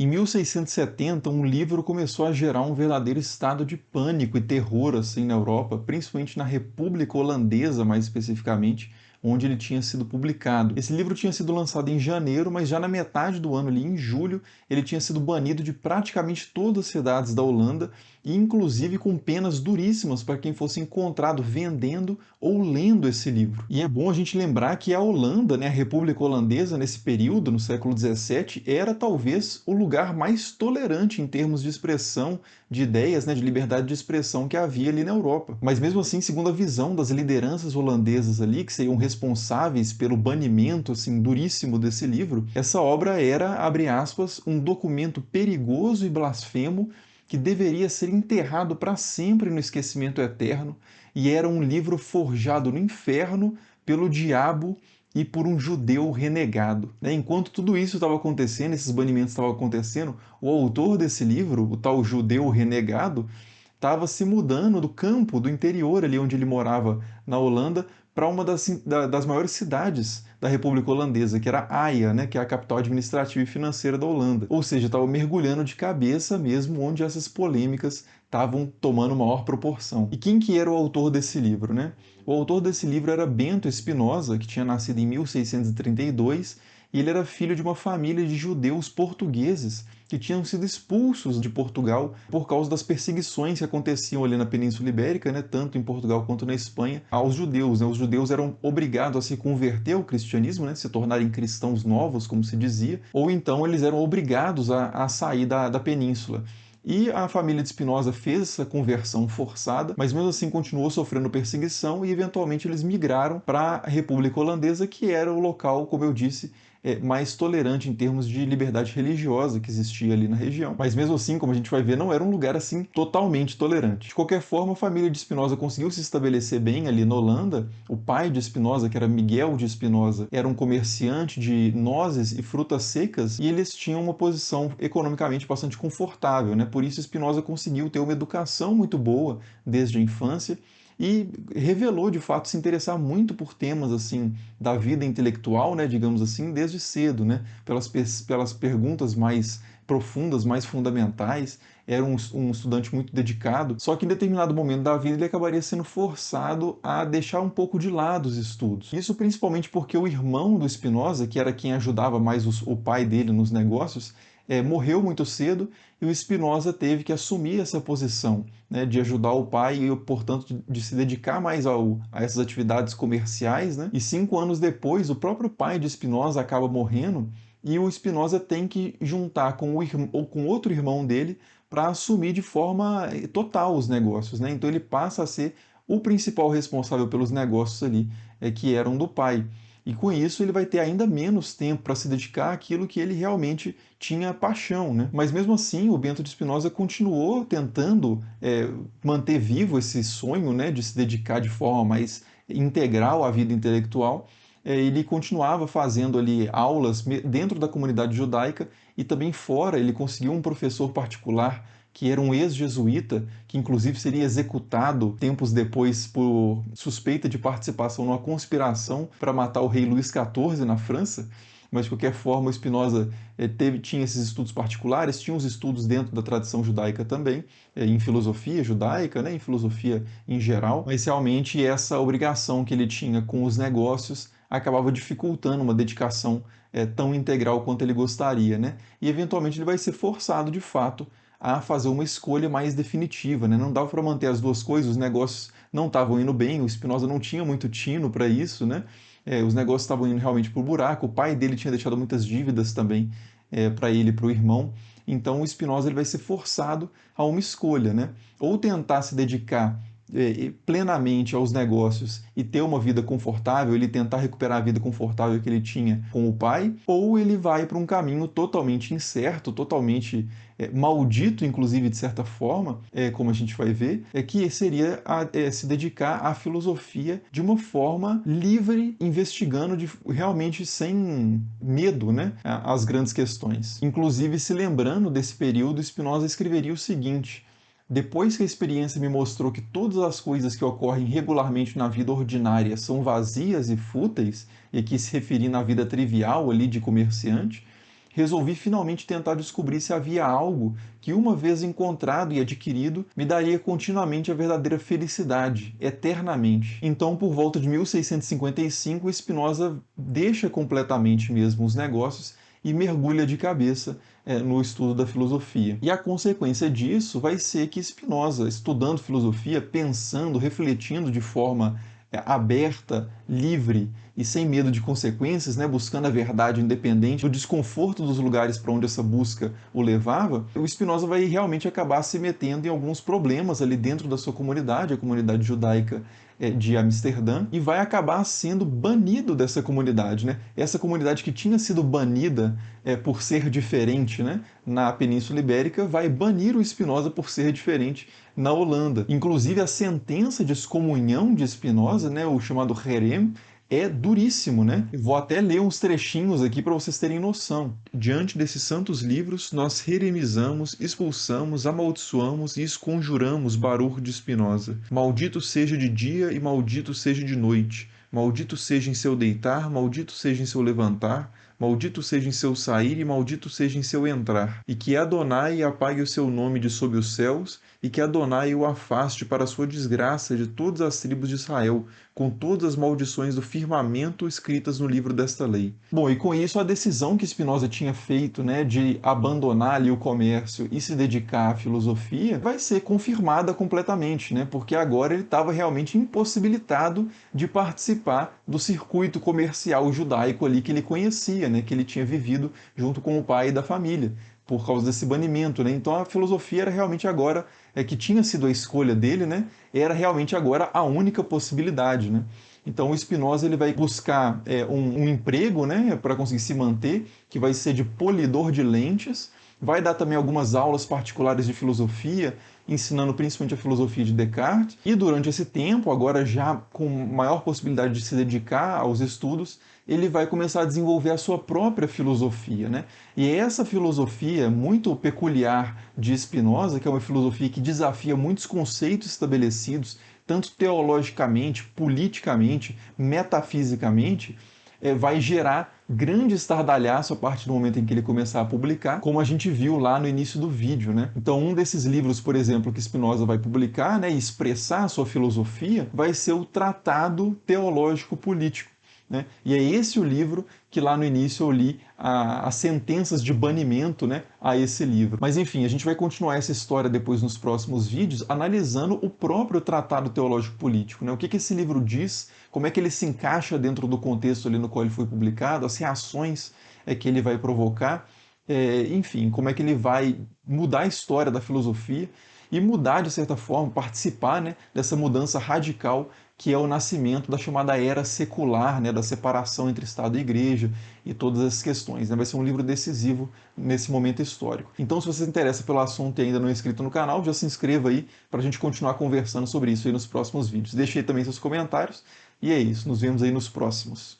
Em 1670, um livro começou a gerar um verdadeiro estado de pânico e terror assim na Europa, principalmente na República Holandesa, mais especificamente, onde ele tinha sido publicado. Esse livro tinha sido lançado em janeiro, mas já na metade do ano, ali em julho, ele tinha sido banido de praticamente todas as cidades da Holanda, e inclusive com penas duríssimas para quem fosse encontrado vendendo ou lendo esse livro. E é bom a gente lembrar que a Holanda, né, a República Holandesa, nesse período, no século XVII, era talvez o lugar mais tolerante em termos de expressão de ideias, né, de liberdade de expressão que havia ali na Europa. Mas mesmo assim, segundo a visão das lideranças holandesas ali, que seriam responsáveis pelo banimento assim duríssimo desse livro, essa obra era, abre aspas, um documento perigoso e blasfemo que deveria ser enterrado para sempre no esquecimento eterno, e era um livro forjado no inferno pelo diabo e por um judeu renegado. Enquanto tudo isso estava acontecendo, esses banimentos estavam acontecendo, o autor desse livro, o tal judeu renegado, estava se mudando do campo, do interior ali onde ele morava na Holanda, para uma das maiores cidades da República Holandesa, que era Haia, né, que é a capital administrativa e financeira da Holanda. Ou seja, estava mergulhando de cabeça mesmo onde essas polêmicas estavam tomando maior proporção. E quem que era o autor desse livro, né? O autor desse livro era Bento Spinoza, que tinha nascido em 1632, e ele era filho de uma família de judeus portugueses que tinham sido expulsos de Portugal por causa das perseguições que aconteciam ali na Península Ibérica, né, tanto em Portugal quanto na Espanha, aos judeus. Né? Os judeus eram obrigados a se converter ao cristianismo, né, se tornarem cristãos novos, como se dizia, ou então eles eram obrigados a sair da península. E a família de Spinoza fez essa conversão forçada, mas mesmo assim continuou sofrendo perseguição e eventualmente eles migraram para a República Holandesa, que era o local, como eu disse, mais tolerante em termos de liberdade religiosa que existia ali na região. Mas mesmo assim, como a gente vai ver, não era um lugar assim totalmente tolerante. De qualquer forma, a família de Spinoza conseguiu se estabelecer bem ali na Holanda. O pai de Spinoza, que era Miguel de Spinoza, era um comerciante de nozes e frutas secas e eles tinham uma posição economicamente bastante confortável, né? Por isso Spinoza conseguiu ter uma educação muito boa desde a infância e revelou de fato se interessar muito por temas assim da vida intelectual, né, digamos assim, desde cedo, né, pelas perguntas mais profundas, mais fundamentais. Era um estudante muito dedicado, só que em determinado momento da vida ele acabaria sendo forçado a deixar um pouco de lado os estudos. Isso principalmente porque o irmão do Spinoza, que era quem ajudava mais o pai dele nos negócios, morreu muito cedo e o Spinoza teve que assumir essa posição, né, de ajudar o pai e, portanto, de se dedicar mais a essas atividades comerciais. Né? E 5 anos depois, o próprio pai de Spinoza acaba morrendo e o Spinoza tem que juntar com outro irmão dele para assumir de forma total os negócios. Né? Então ele passa a ser o principal responsável pelos negócios ali, que eram do pai. E com isso ele vai ter ainda menos tempo para se dedicar àquilo que ele realmente tinha paixão, né? Mas mesmo assim, o Bento de Spinoza continuou tentando manter vivo esse sonho, né, de se dedicar de forma mais integral à vida intelectual. Ele continuava fazendo ali aulas dentro da comunidade judaica e também fora. Ele conseguiu um professor particular que era um ex-jesuíta, que inclusive seria executado tempos depois por suspeita de participação numa conspiração para matar o rei Luís XIV na França. Mas, de qualquer forma, o Spinoza tinha esses estudos particulares, tinha os estudos dentro da tradição judaica também, em filosofia judaica, né, em filosofia em geral, mas realmente essa obrigação que ele tinha com os negócios acabava dificultando uma dedicação tão integral quanto ele gostaria. Né? E, eventualmente, ele vai ser forçado, de fato, a fazer uma escolha mais definitiva. Né? Não dava para manter as duas coisas, os negócios não estavam indo bem, o Spinoza não tinha muito tino para isso, né? Os negócios estavam indo realmente para o buraco, o pai dele tinha deixado muitas dívidas também para ele e para o irmão, então o Spinoza ele vai ser forçado a uma escolha, né? Ou tentar se dedicar plenamente aos negócios e ter uma vida confortável, ele tentar recuperar a vida confortável que ele tinha com o pai, ou ele vai para um caminho totalmente incerto, totalmente maldito, inclusive de certa forma, como a gente vai ver, que seria se dedicar à filosofia de uma forma livre, investigando realmente sem medo, né, as grandes questões. Inclusive, se lembrando desse período, Spinoza escreveria o seguinte: depois que a experiência me mostrou que todas as coisas que ocorrem regularmente na vida ordinária são vazias e fúteis, e aqui se referindo à vida trivial ali de comerciante, resolvi finalmente tentar descobrir se havia algo que, uma vez encontrado e adquirido, me daria continuamente a verdadeira felicidade, eternamente. Então, por volta de 1655, Spinoza deixa completamente mesmo os negócios e mergulha de cabeça no estudo da filosofia. E a consequência disso vai ser que Spinoza, estudando filosofia, pensando, refletindo de forma aberta, livre e sem medo de consequências, né, buscando a verdade independente do desconforto dos lugares para onde essa busca o levava, o Spinoza vai realmente acabar se metendo em alguns problemas ali dentro da sua comunidade, a comunidade judaica de Amsterdã, e vai acabar sendo banido dessa comunidade, né? Essa comunidade que tinha sido banida por ser diferente, né, na Península Ibérica, vai banir o Spinoza por ser diferente na Holanda. Inclusive, a sentença de excomunhão de Spinoza, né, o chamado Herem, é duríssimo, né? Vou até ler uns trechinhos aqui para vocês terem noção. Diante desses santos livros, nós heremizamos, expulsamos, amaldiçoamos e esconjuramos Baruch de Spinoza. Maldito seja de dia e maldito seja de noite. Maldito seja em seu deitar, maldito seja em seu levantar, maldito seja em seu sair e maldito seja em seu entrar. E que Adonai apague o seu nome de sob os céus, e que Adonai o afaste para a sua desgraça de todas as tribos de Israel, com todas as maldições do firmamento escritas no livro desta lei. Bom, e com isso a decisão que Spinoza tinha feito, né, de abandonar ali o comércio e se dedicar à filosofia, vai ser confirmada completamente, né, porque agora ele estava realmente impossibilitado de participar do circuito comercial judaico ali que ele conhecia, né, que ele tinha vivido junto com o pai da família, por causa desse banimento, né? Então a filosofia era realmente agora, que tinha sido a escolha dele, né? Era realmente agora a única possibilidade, né? Então o Spinoza ele vai buscar um emprego, né, para conseguir se manter, que vai ser de polidor de lentes, vai dar também algumas aulas particulares de filosofia, ensinando principalmente a filosofia de Descartes, e durante esse tempo, agora já com maior possibilidade de se dedicar aos estudos, ele vai começar a desenvolver a sua própria filosofia, né? E é essa filosofia muito peculiar de Spinoza, que é uma filosofia que desafia muitos conceitos estabelecidos, tanto teologicamente, politicamente, metafisicamente, vai gerar grande estardalhaço a partir do momento em que ele começar a publicar, como a gente viu lá no início do vídeo, né? Então, um desses livros, por exemplo, que Spinoza vai publicar, né, e expressar a sua filosofia, vai ser o Tratado Teológico Político, né? E é esse o livro que lá no início eu li as sentenças de banimento, né, a esse livro. Mas enfim, a gente vai continuar essa história depois nos próximos vídeos, analisando o próprio Tratado Teológico Político, né? O que esse livro diz, como é que ele se encaixa dentro do contexto ali no qual ele foi publicado, as reações que ele vai provocar, enfim, como é que ele vai mudar a história da filosofia e mudar, de certa forma, participar, né, dessa mudança radical que é o nascimento da chamada era secular, né, da separação entre Estado e Igreja e todas essas questões, né? Vai ser um livro decisivo nesse momento histórico. Então, se você se interessa pelo assunto e ainda não é inscrito no canal, já se inscreva aí para a gente continuar conversando sobre isso aí nos próximos vídeos. Deixe aí também seus comentários e é isso, nos vemos aí nos próximos.